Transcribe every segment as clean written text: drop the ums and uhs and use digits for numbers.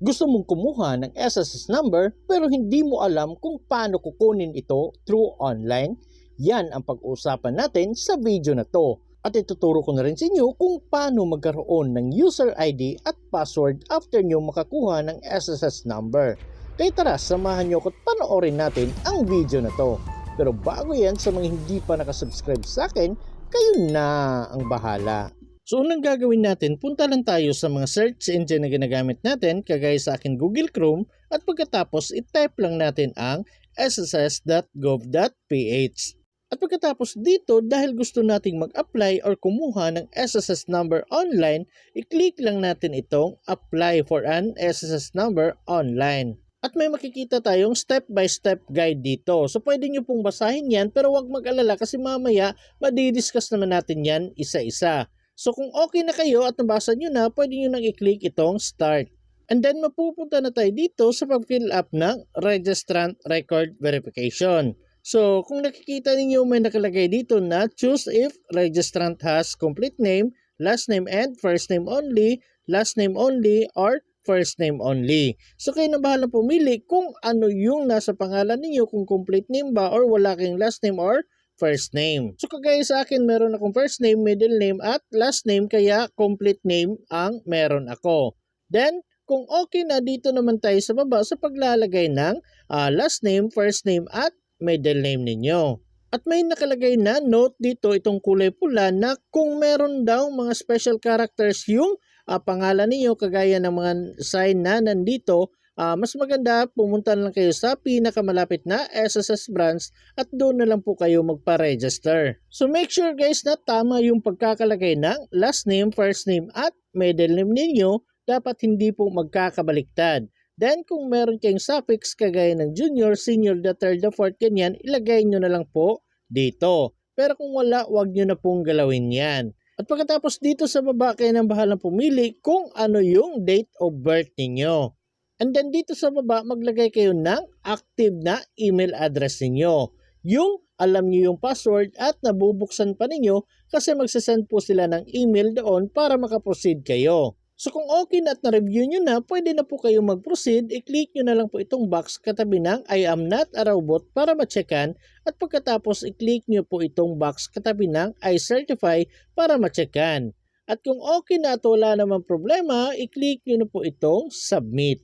Gusto mong kumuha ng SSS number pero hindi mo alam kung paano kukunin ito through online? Yan ang pag-uusapan natin sa video na to. At ituturo ko na rin sa inyo kung paano magkaroon ng user ID at password after nyo makakuha ng SSS number. Kaya tara, samahan nyo ko at panoorin natin ang video na to. Pero bago yan, sa mga hindi pa nakasubscribe sa akin, kayo na ang bahala. So unang gagawin natin, punta lang tayo sa mga search engine na ginagamit natin, kagaya sa akin Google Chrome, at pagkatapos i-type lang natin ang sss.gov.ph. At pagkatapos dito, dahil gusto nating mag-apply or kumuha ng SSS number online, i-click lang natin itong apply for an SSS number online. At may makikita tayong step-by-step guide dito. So pwede nyo pong basahin yan, pero huwag mag-alala kasi mamaya madidiscuss naman natin yan isa-isa. So kung okay na kayo at nabasa nyo na, pwede nyo nang i-click itong start. And then mapupunta na tayo dito sa pag-fill up ng registrant record verification. So kung nakikita ninyo may nakalagay dito na choose if registrant has complete name, last name and first name only, last name only, or first name only. So kayo na bahala pumili kung ano yung nasa pangalan ninyo, kung complete name ba or wala kayong last name or first name. So kagaya sa akin, meron akong first name, middle name, at last name, kaya complete name ang meron ako. Then, kung okay na, dito naman tayo sa baba sa paglalagay ng last name, first name, at middle name ninyo. At may nakalagay na note dito, itong kulay pula, na kung meron daw mga special characters yung pangalan niyo, kagaya ng mga sign na nandito, mas maganda pumunta lang kayo sa pinakamalapit na SSS branch at doon na lang po kayo magpa-register. So make sure guys na tama yung pagkakalagay ng last name, first name at middle name ninyo, dapat hindi po magkakabaliktad. Then kung meron kayong suffix kagaya ng junior, senior, the third, the fourth, ganyan, ilagay nyo na lang po dito. Pero kung wala, wag nyo na pong galawin yan. At pagkatapos dito sa baba, kayo nang bahalang pumili kung ano yung date of birth ninyo. And then dito sa baba, maglagay kayo ng active na email address ninyo. Yung alam niyo yung password at nabubuksan pa ninyo kasi magsasend po sila ng email doon para makaproceed kayo. So kung okay na at na-review nyo na, pwede na po kayo mag-proceed. I-click nyo na lang po itong box katabi ng I am not a robot para ma-checkan. At pagkatapos i-click nyo po itong box katabi ng I certify para ma-checkan. At kung okay na at wala namang problema, i-click nyo na po itong submit.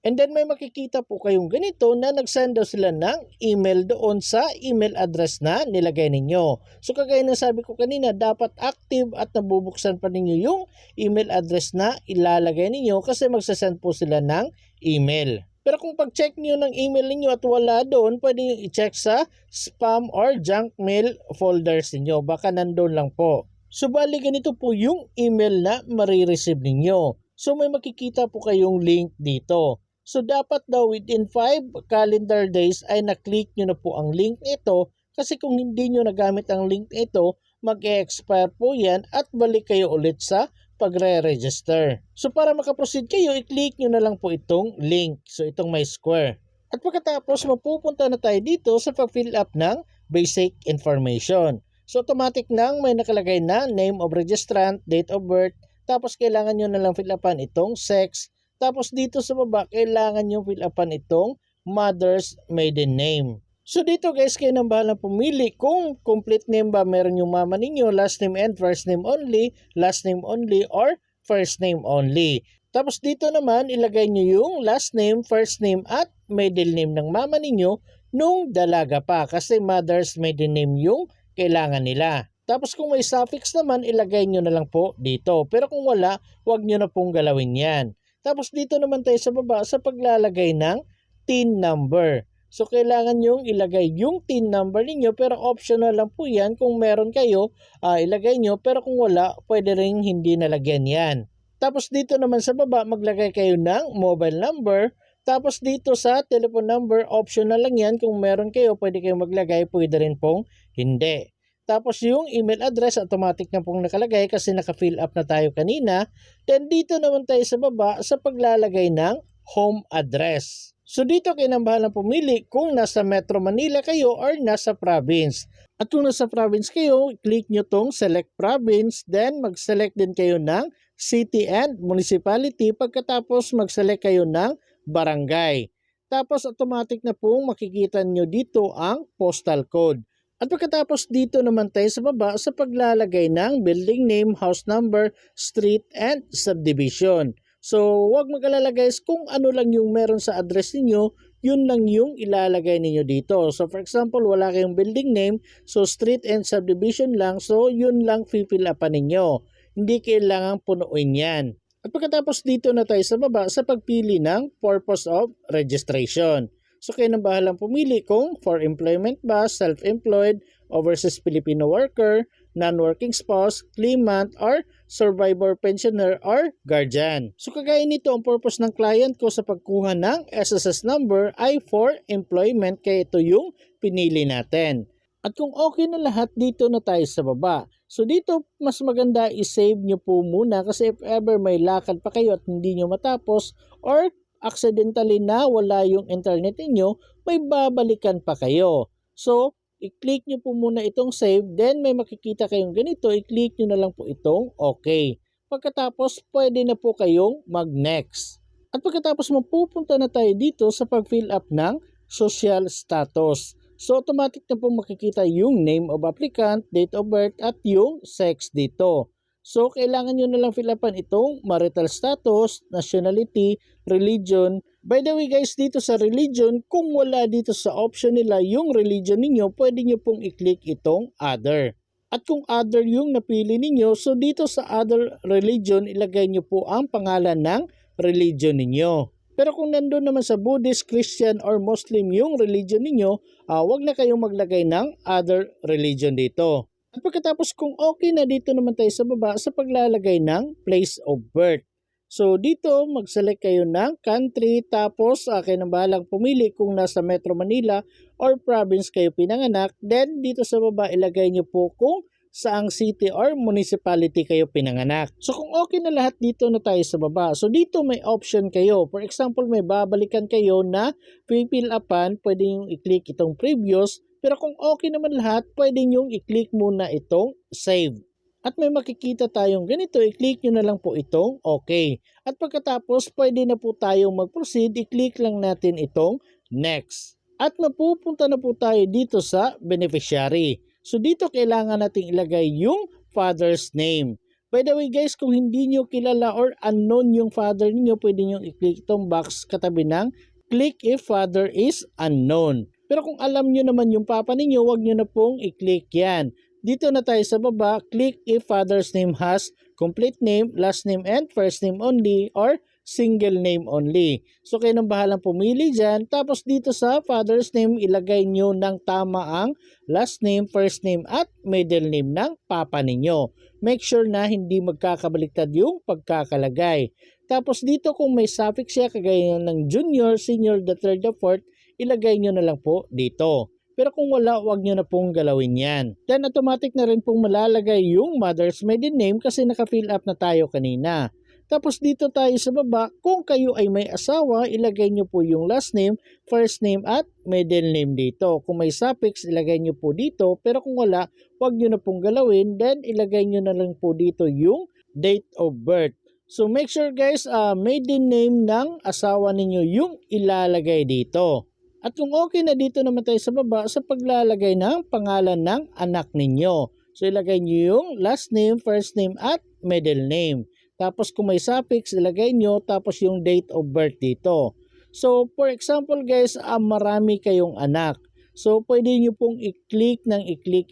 And then may makikita po kayong ganito na nag-send daw sila ng email doon sa email address na nilagay ninyo. So kagaya ng sabi ko kanina, dapat active at nabubuksan pa ninyo yung email address na ilalagay ninyo kasi magsasend po sila ng email. Pero kung pag-check niyo ng email niyo at wala doon, pwede niyo i-check sa spam or junk mail folders niyo. Baka nandoon lang po. So bali ganito po yung email na marireceive ninyo. So may makikita po kayong link dito. So dapat daw within 5 calendar days ay na-click nyo na po ang link nito kasi kung hindi nyo nagamit ang link nito, mag-e-expire po yan at balik kayo ulit sa pagre-register. So para makaproceed kayo, i-click nyo na lang po itong link. So itong may square. At pagkatapos mapupunta na tayo dito sa pag-fill up ng basic information. So automatic nang may nakalagay na name of registrant, date of birth, tapos kailangan nyo na lang fill upan itong sex. Tapos dito sa baba, kailangan nyo fill upan itong mother's maiden name. So dito guys, kayo nang bahalang pumili kung complete name ba meron yung mama ninyo, last name and first name only, last name only, or first name only. Tapos dito naman, ilagay nyo yung last name, first name at middle name ng mama ninyo nung dalaga pa kasi mother's maiden name yung kailangan nila. Tapos kung may suffix naman, ilagay nyo na lang po dito. Pero kung wala, wag nyo na pong galawin yan. Tapos dito naman tayo sa baba sa paglalagay ng TIN number. So kailangan nyong ilagay yung TIN number ninyo pero optional lang po yan kung meron kayo ilagay nyo pero kung wala pwede rin hindi nalagyan yan. Tapos dito naman sa baba maglagay kayo ng mobile number. Tapos dito sa telephone number optional lang yan kung meron kayo pwede kayong maglagay pwede rin pong hindi. Tapos yung email address automatic na pong nakalagay kasi naka-fill up na tayo kanina. Then dito naman tayo sa baba sa paglalagay ng home address. So dito kayo nang bahalang pumili kung nasa Metro Manila kayo or nasa province. At kung nasa province kayo, click nyo tong select province, then mag-select din kayo ng city and municipality pagkatapos mag-select kayo ng barangay. Tapos automatic na pong makikita nyo dito ang postal code. At pagkatapos dito naman tayo sa baba sa paglalagay ng building name, house number, street, and subdivision. So huwag mag-alala guys kung ano lang yung meron sa address ninyo, yun lang yung ilalagay ninyo dito. So for example, wala kayong building name, so street and subdivision lang, so yun lang fill upan ninyo. Hindi kailangang punuin yan. At pagkatapos dito na tayo sa baba sa pagpili ng purpose of registration. So kayo nang bahalang pumili kung for employment ba, self-employed, overseas Filipino worker, non-working spouse, claimant, or survivor, pensioner, or guardian. So kagaya nito, ang purpose ng client ko sa pagkuha ng SSS number ay for employment, kaya ito yung pinili natin. At kung okay na lahat, dito na tayo sa baba. So dito, mas maganda i-save nyo po muna kasi if ever may lakad pa kayo at hindi nyo matapos or accidentally na wala yung internet niyo, may babalikan pa kayo. So, i-click nyo po muna itong save, then may makikita kayong ganito, i-click nyo na lang po itong okay. Pagkatapos, pwede na po kayong mag-next. At pagkatapos mapupunta na tayo dito sa pag-fill up ng social status. So, automatic na po makikita yung name of applicant, date of birth, at yung sex dito. So, kailangan nyo na lang fill upan itong marital status, nationality, religion. By the way guys, dito sa religion, kung wala dito sa option nila yung religion ninyo, pwede nyo pong i-click itong other. At kung other yung napili ninyo, so dito sa other religion, ilagay nyo po ang pangalan ng religion ninyo. Pero kung nandun naman sa Buddhist, Christian, or Muslim yung religion ninyo, wag na kayong maglagay ng other religion dito. At pagkatapos kung okay na, dito naman tayo sa baba sa paglalagay ng place of birth. So dito mag-select kayo ng country, tapos kayo nang bahalang pumili kung nasa Metro Manila or province kayo pinanganak. Then dito sa baba ilagay nyo po kung saang city or municipality kayo pinanganak. So kung okay na lahat, dito na tayo sa baba. So dito may option kayo. For example, may babalikan kayo na fill upan, pwede nyo i-click itong previous. Pero kung okay naman lahat, pwede nyo i-click muna itong save. At may makikita tayong ganito, i-click nyo na lang po itong okay. At pagkatapos, pwede na po tayong mag-proceed, i-click lang natin itong next. At mapupunta na po tayo dito sa beneficiary. So dito kailangan nating ilagay yung father's name. By the way guys, kung hindi nyo kilala or unknown yung father niyo, pwede nyo i-click itong box katabi ng click if father is unknown. Pero kung alam nyo naman yung papa ninyo, wag nyo na pong i-click yan. Dito na tayo sa baba, click if father's name has complete name, last name, and first name only, or single name only. So kayo nang bahalang pumili dyan. Tapos dito sa father's name, ilagay nyo ng tama ang last name, first name, at middle name ng papa ninyo. Make sure na hindi magkakabaliktad yung pagkakalagay. Tapos dito kung may suffix siya, kagaya ng junior, senior, the third, the fourth, ilagay nyo na lang po dito. Pero kung wala, wag nyo na pong galawin yan. Then automatic na rin pong malalagay yung mother's maiden name kasi naka-fill up na tayo kanina. Tapos dito tayo sa baba, kung kayo ay may asawa, ilagay nyo po yung last name, first name, at middle name dito. Kung may suffix, ilagay nyo po dito. Pero kung wala, wag nyo na pong galawin. Then ilagay nyo na lang po dito yung date of birth. So make sure guys, maiden name ng asawa ninyo yung ilalagay dito. At kung okay na, dito naman tayo sa baba sa paglalagay ng pangalan ng anak ninyo. So ilagay nyo yung last name, first name, at middle name. Tapos kung may suffix, ilagay nyo, tapos yung date of birth dito. So for example guys, marami kayong anak. So pwede nyo pong i-click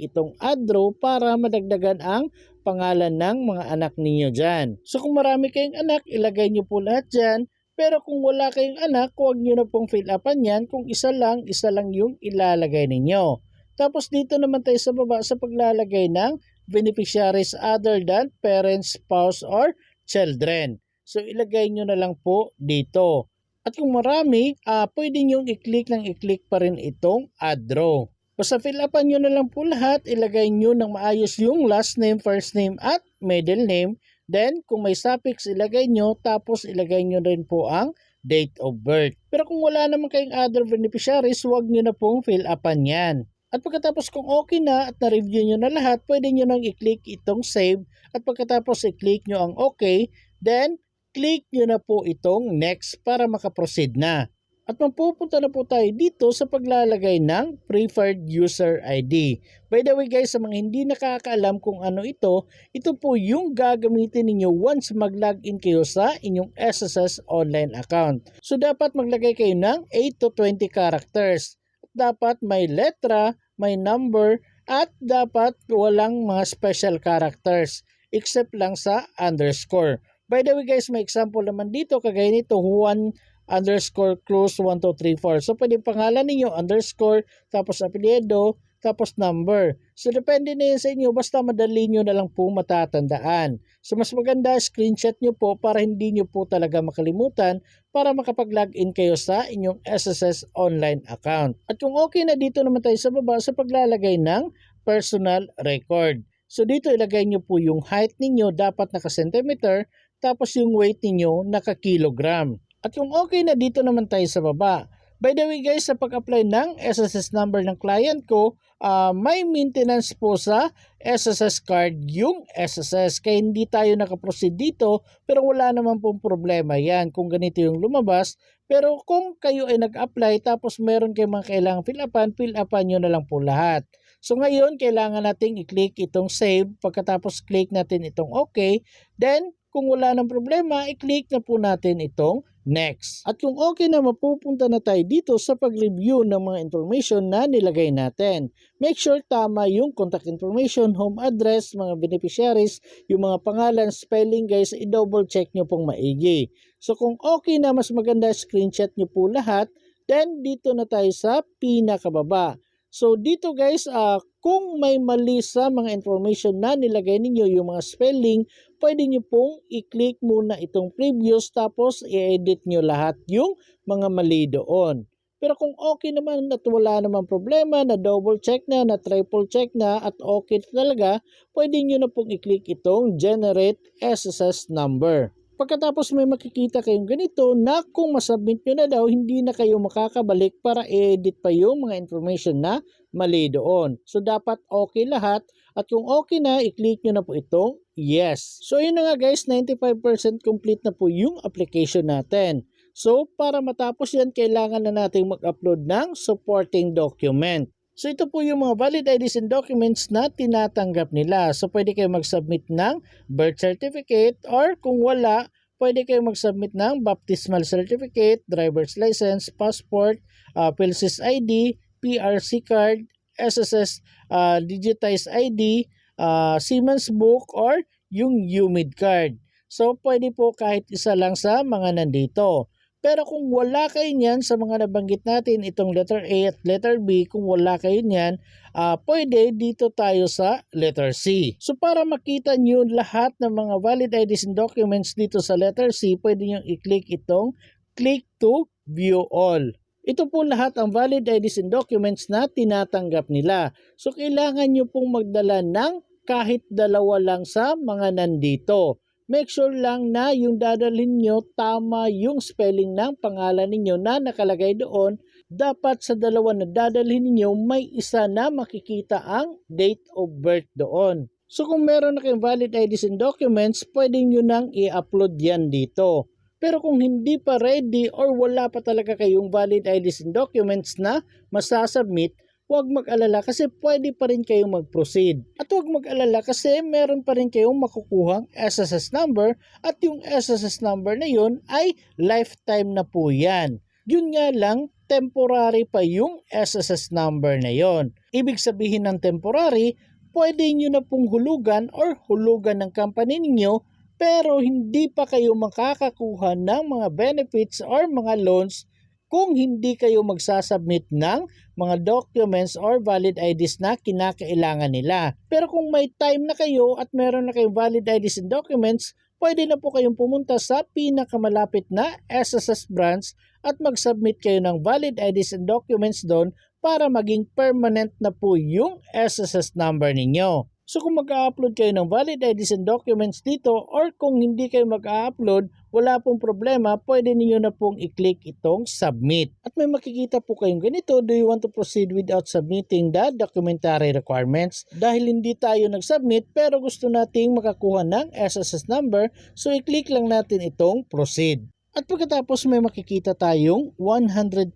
itong add row para madagdagan ang pangalan ng mga anak ninyo dyan. So kung marami kayong anak, ilagay nyo po lahat dyan. Pero kung wala kayong anak, huwag nyo na pong fill upan yan. Kung isa lang yung ilalagay ninyo. Tapos dito naman tayo sa baba sa paglalagay ng beneficiaries other than parents, spouse, or children. So ilagay nyo na lang po dito. At kung marami, pwede nyo i-click pa rin itong add row. Basta fill upan nyo na lang po lahat, ilagay nyo ng maayos yung last name, first name, at middle name. Then, kung may suffix, ilagay nyo, tapos ilagay nyo rin po ang date of birth. Pero kung wala naman kayong other beneficiaries, huwag nyo na pong fill upan yan. At pagkatapos kung okay na at na-review nyo na lahat, pwede nyo nang i-click itong save at pagkatapos i-click nyo ang okay, then click nyo na po itong next para makaproceed na. At mapupunta na po tayo dito sa paglalagay ng preferred user ID. By the way guys, sa mga hindi nakakaalam kung ano ito po yung gagamitin ninyo once mag-login kayo sa inyong SSS online account. So dapat maglagay kayo ng 8 to 20 characters. Dapat may letra, may number, at dapat walang mga special characters except lang sa underscore. By the way guys, may example naman dito kagaya nito, Juan_Cruz1234. So pwede pangalan ninyo underscore, tapos apelyido, tapos number. So depende na yan sa inyo, basta madali nyo na lang po matatandaan. So mas maganda, screenshot nyo po para hindi nyo po talaga makalimutan para makapag-login kayo sa inyong SSS online account. At kung okay na, dito naman tayo sa baba sa paglalagay ng personal record. So dito ilagay nyo po yung height ninyo, dapat naka-centimeter, tapos yung weight ninyo naka-kilogram. At kung okay na, dito naman tayo sa baba. By the way guys, sa pag-apply ng SSS number ng client ko, may maintenance po sa SSS card yung SSS. Kaya hindi tayo nakaproceed dito, pero wala naman pong problema yan kung ganito yung lumabas. Pero kung kayo ay nag-apply tapos meron kayong mga kailangang fill upan nyo na lang po lahat. So ngayon, kailangan nating i-click itong save. Pagkatapos click natin itong okay. Then, kung wala ng problema, i-click na po natin itong next. At kung okay na, mapupunta na tayo dito sa pag-review ng mga information na nilagay natin. Make sure tama yung contact information, home address, mga beneficiaries, yung mga pangalan, spelling guys, i-double check nyo pong maigi. So kung okay na, mas maganda screenshot nyo po lahat. Then dito na tayo sa pinakababa. So dito guys, kung may mali sa mga information na nilagay ninyo, yung mga spelling, pwede nyo pong i-click muna itong previous tapos i-edit nyo lahat yung mga mali doon. Pero kung okay naman at wala namang problema, na double check na triple check na at okay talaga, pwede nyo na pong i-click itong generate SSS number. Pagkatapos may makikita kayong ganito na kung masubmit nyo na daw, hindi na kayo makakabalik para i-edit pa yung mga information na mali doon. So dapat okay lahat at kung okay na, i-click nyo na po itong yes. So yun na nga guys, 95% complete na po yung application natin. So para matapos yan, kailangan na natin mag-upload ng supporting document. So ito po yung mga valid IDs and documents na tinatanggap nila. So pwede kayo mag-submit ng birth certificate or kung wala, pwede kayo mag-submit ng baptismal certificate, driver's license, passport, PhilSys ID, PRC card, SSS digitized ID, Siemens book or yung UMID card. So pwede po kahit isa lang sa mga nandito. Pero kung wala kayo niyan sa mga nabanggit natin, itong letter A at letter B, kung wala kayo niyan, pwede dito tayo sa letter C. So para makita nyo lahat ng mga valid IDs and documents dito sa letter C, pwede nyo i-click itong click to view all. Ito po lahat ang valid IDs and documents na tinatanggap nila. So kailangan nyo pong magdala ng kahit dalawa lang sa mga nandito. Make sure lang na yung dadalhin nyo tama yung spelling ng pangalan ninyo na nakalagay doon. Dapat sa dalawa na dadalhin ninyo may isa na makikita ang date of birth doon. So kung meron na kayong valid IDs and documents, pwede nyo nang i-upload yan dito. Pero kung hindi pa ready or wala pa talaga kayong valid IDs and documents na masasubmit, huwag mag-alala kasi pwede pa rin kayong mag-proceed. At huwag mag-alala kasi meron pa rin kayong makukuhang SSS number at yung SSS number na yun ay lifetime na po yan. Yun nga lang, temporary pa yung SSS number na yon. Ibig sabihin ng temporary, pwede nyo na pong hulugan or hulugan ng company ninyo pero hindi pa kayo makakakuha ng mga benefits or mga loans kung hindi kayo magsasubmit ng mga documents or valid IDs na kinakailangan nila. Pero kung may time na kayo at meron na kayong valid IDs and documents, pwede na po kayong pumunta sa pinakamalapit na SSS branch at mag-submit kayo ng valid IDs and documents doon para maging permanent na po yung SSS number ninyo. So kung mag-upload kayo ng valid IDs and documents dito or kung hindi kayo mag-upload, wala pong problema, pwede niyo na pong i-click itong submit. At may makikita po kayong ganito, do you want to proceed without submitting the documentary requirements? Dahil hindi tayo nag-submit pero gusto nating makakuha ng SSS number, so i-click lang natin itong proceed. At pagkatapos may makikita tayong 100%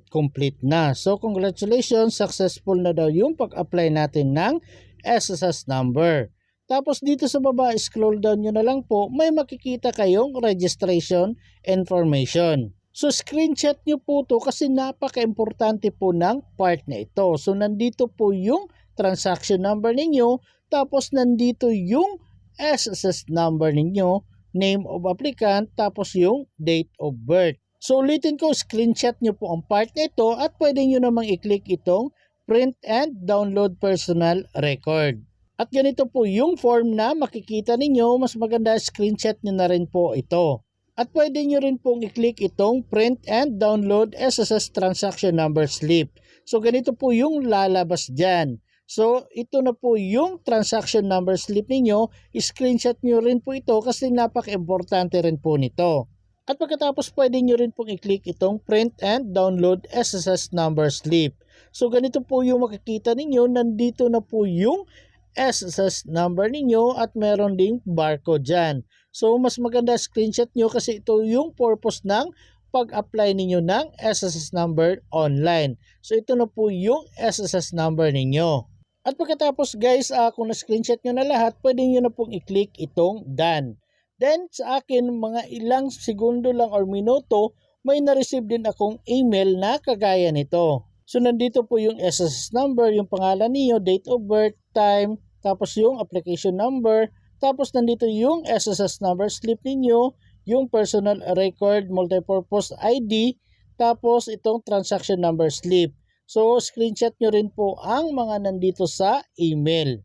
complete na. So congratulations, successful na daw yung pag-apply natin ng SSS number. Tapos dito sa baba, scroll down nyo na lang po, may makikita kayong registration information. So screenshot nyo po to kasi napaka-importante po ng part na ito. So nandito po yung transaction number ninyo, tapos nandito yung SSS number ninyo, name of applicant, tapos yung date of birth. So ulitin ko, screenshot nyo po ang part na ito at pwede nyo namang i-click itong print and download personal record. At ganito po yung form na makikita ninyo, mas maganda screenshot nyo na rin po ito. At pwede nyo rin pong i-click itong print and download SSS transaction number slip. So ganito po yung lalabas dyan. So ito na po yung transaction number slip ninyo, screenshot nyo rin po ito kasi napaka-importante rin po nito. At pagkatapos pwede nyo rin pong i-click itong print and download SSS number slip. So ganito po yung makikita ninyo, nandito na po yung SSS number ninyo at meron ding barcode dyan. So mas maganda screenshot nyo kasi ito yung purpose ng pag-apply ninyo ng SSS number online. So ito na po yung SSS number ninyo. At pagkatapos guys, kung na-screenshot nyo na lahat, pwede nyo na pong i-click itong done. Then sa akin, mga ilang segundo lang or minuto, may na-receive din akong email na kagaya nito. So nandito po yung SSS number, yung pangalan niyo, date of birth, time, tapos yung application number, tapos nandito yung SSS number slip ninyo, yung personal record multipurpose ID, tapos itong transaction number slip. So screenshot nyo rin po ang mga nandito sa email.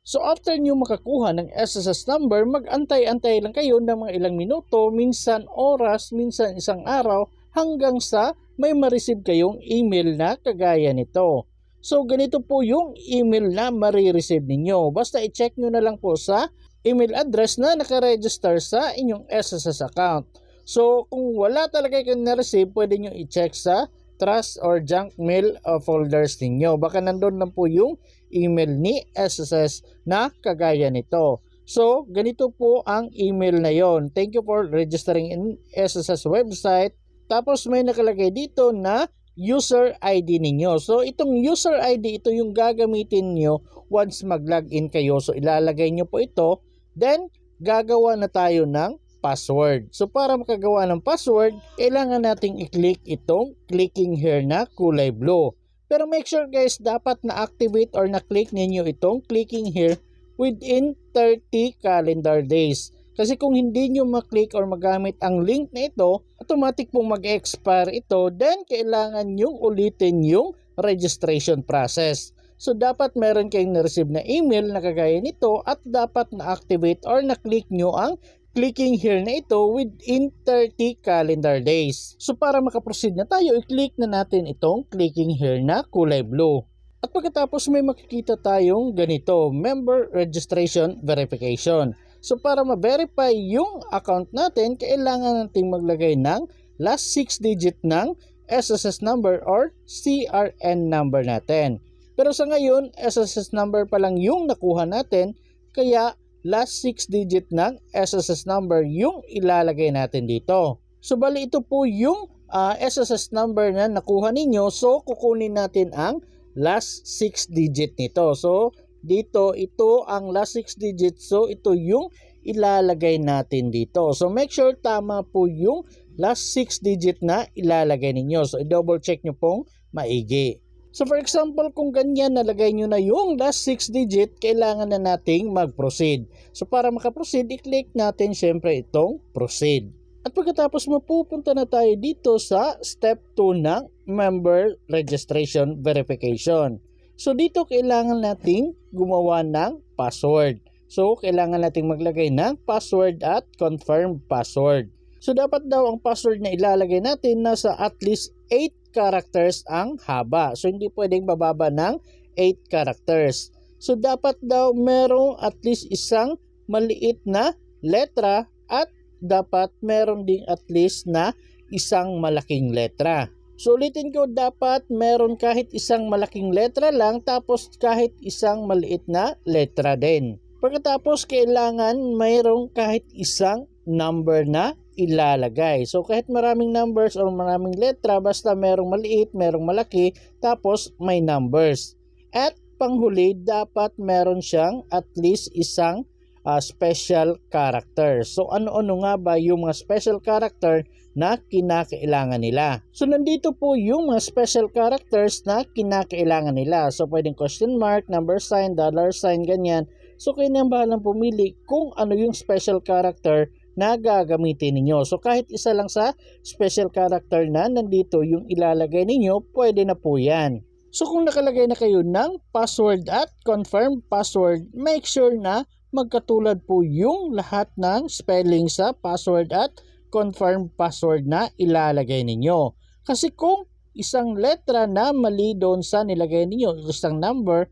So after nyo makakuha ng SSS number, mag-antay-antay lang kayo ng mga ilang minuto, minsan oras, minsan isang araw, hanggang sa may ma-receive kayong email na kagaya nito. So ganito po yung email na marireceive ninyo. Basta i-check nyo na lang po sa email address na nakaregister sa inyong SSS account. So kung wala talaga kayong na-receive, pwede nyo i-check sa trust or junk mail folders ninyo. Baka nandun lang po yung email ni SSS na kagaya nito. So ganito po ang email na yon. Thank you for registering in SSS website. Tapos may nakalagay dito na user ID ninyo. So itong user ID, ito yung gagamitin nyo once mag-login kayo. So ilalagay nyo po ito, then gagawa na tayo ng password. So para makagawa ng password, kailangan nating i-click itong clicking here na kulay blue. Pero make sure guys, dapat na-activate or na-click ninyo itong clicking here within 30 calendar days. Kasi kung hindi nyo maklik or magamit ang link na ito, automatic pong mag-expire ito, then kailangan nyo ulitin yung registration process. So dapat meron kayong na-receive na email na kagaya nito at dapat na-activate or na-click nyo ang clicking here na ito within 30 calendar days. So para makaproceed na tayo, i-click na natin itong clicking here na kulay blue. At pagkatapos may makikita tayong ganito, member registration verification. So para ma-verify yung account natin, kailangan nating maglagay ng last 6 digit ng SSS number or CRN number natin. Pero sa ngayon, SSS number pa lang yung nakuha natin, kaya last 6 digit ng SSS number yung ilalagay natin dito. So bali ito po yung SSS number na nakuha ninyo, so kukunin natin ang last 6 digit nito. So dito, ito ang last 6 digits. So, ito yung ilalagay natin dito. So, make sure tama po yung last 6 digit na ilalagay ninyo. So, i-double check nyo pong maigi. So, for example, kung ganyan nalagay nyo na yung last 6 digit, kailangan na nating mag-proceed. So, para makaproceed, i-click natin syempre itong proceed. At pagkatapos mapupunta na tayo dito sa step 2 ng member registration verification. So dito kailangan nating gumawa ng password. So kailangan nating maglagay ng password at confirm password. So dapat daw ang password na ilalagay natin nasa at least 8 characters ang haba. So hindi pwedeng bababa ng 8 characters. So dapat daw merong at least isang maliit na letra at dapat meron ding at least na isang malaking letra. So ulitin ko, dapat meron kahit isang malaking letra lang tapos kahit isang maliit na letra din. Pagkatapos kailangan mayroong kahit isang number na ilalagay. So kahit maraming numbers or maraming letra, basta merong maliit, merong malaki, tapos may numbers. At panghuli, dapat meron siyang at least isang special character. So ano-ano nga ba yung mga special character na kinakailangan nila? So nandito po yung mga special characters na kinakailangan nila. So pwedeng question mark, number sign, dollar sign, ganyan. So kayo nang bahalang pumili kung ano yung special character na gagamitin ninyo. So kahit isa lang sa special character na nandito yung ilalagay ninyo, pwede na po yan. So kung nakalagay na kayo ng password at confirm password, make sure na magkatulad po yung lahat ng spelling sa password at confirm password na ilalagay ninyo. Kasi kung isang letra na mali doon sa nilagay ninyo, isang number,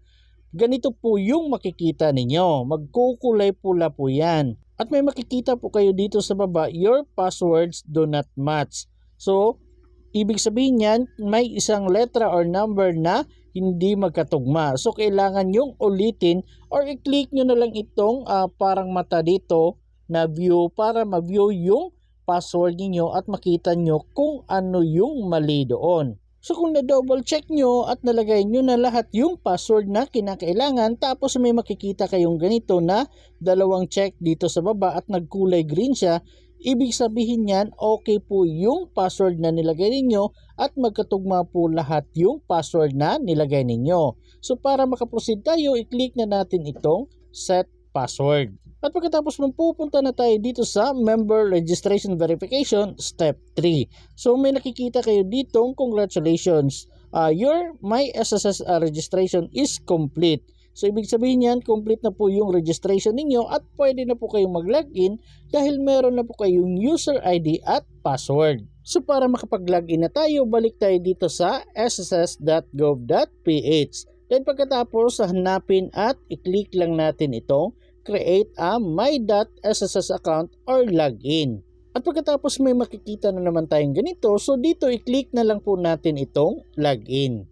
ganito po yung makikita ninyo. Magkukulay pula po yan. At may makikita po kayo dito sa baba, your passwords do not match. So, ibig sabihin yan, may isang letra or number na hindi magkatugma. So, kailangan yung ulitin or i-click nyo na lang itong parang mata dito na view para ma-view yung password niyo at makita nyo kung ano yung mali doon. So, kung na-double check nyo at nalagay nyo na lahat yung password na kinakailangan, tapos may makikita kayong ganito na dalawang check dito sa baba at nagkulay green siya, ibig sabihin yan, okay po yung password na nilagay ninyo at magkatugma po lahat yung password na nilagay ninyo. So para makaproceed tayo, i-click na natin itong set password. At pagkatapos pupunta na tayo dito sa member registration verification step 3. So may nakikita kayo dito, congratulations, your My SSS registration is complete. So ibig sabihin yan, complete na po yung registration ninyo at pwede na po kayong mag-login dahil meron na po kayong user ID at password. So para makapag-login na tayo, balik tayo dito sa sss.gov.ph. Then pagkatapos hanapin at i-click lang natin itong create a my.sss account or login. At pagkatapos may makikita na naman tayong ganito, so dito i-click na lang po natin itong login.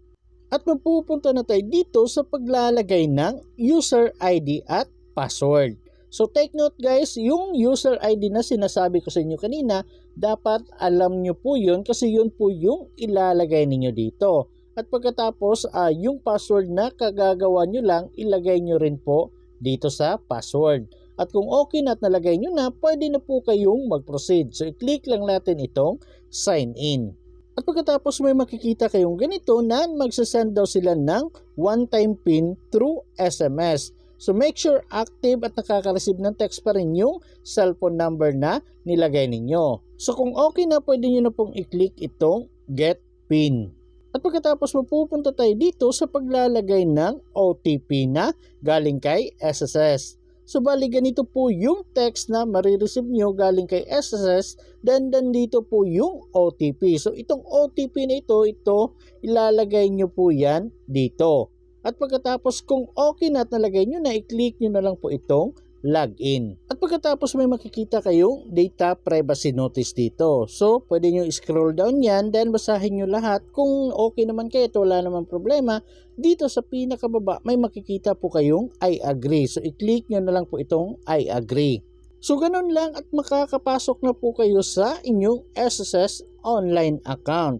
At mapupunta na tayo dito sa paglalagay ng user ID at password. So take note guys, yung user ID na sinasabi ko sa inyo kanina, dapat alam nyo po yun kasi yun po yung ilalagay ninyo dito. At pagkatapos yung password na kagagawa nyo lang, ilagay nyo rin po dito sa password. At kung okay na at nalagay nyo na, pwede na po kayong mag-proceed. So i-click lang natin itong sign in. At pagkatapos may makikita kayong ganito na magsasend daw sila ng one-time PIN through SMS. So make sure active at nakaka-receive ng text pa rin yung cellphone number na nilagay ninyo. So kung okay na, pwede nyo na pong i-click itong get PIN. At pagkatapos mapupunta tayo dito sa paglalagay ng OTP na galing kay SSS. So bali ganito po yung text na marireceive nyo galing kay SSS, then dito po yung OTP. So itong OTP na ito ilalagay nyo po yan dito. At pagkatapos kung okay na at nalagay nyo na, i-click nyo na lang po itong login. At pagkatapos may makikita kayong data privacy notice dito. So pwede nyo scroll down yan, then basahin nyo lahat. Kung okay naman kayo, wala naman problema. Dito sa pinakababa may makikita po kayong I agree. So i-click nyo na lang po itong I agree. So ganun lang at makakapasok na po kayo sa inyong SSS online account.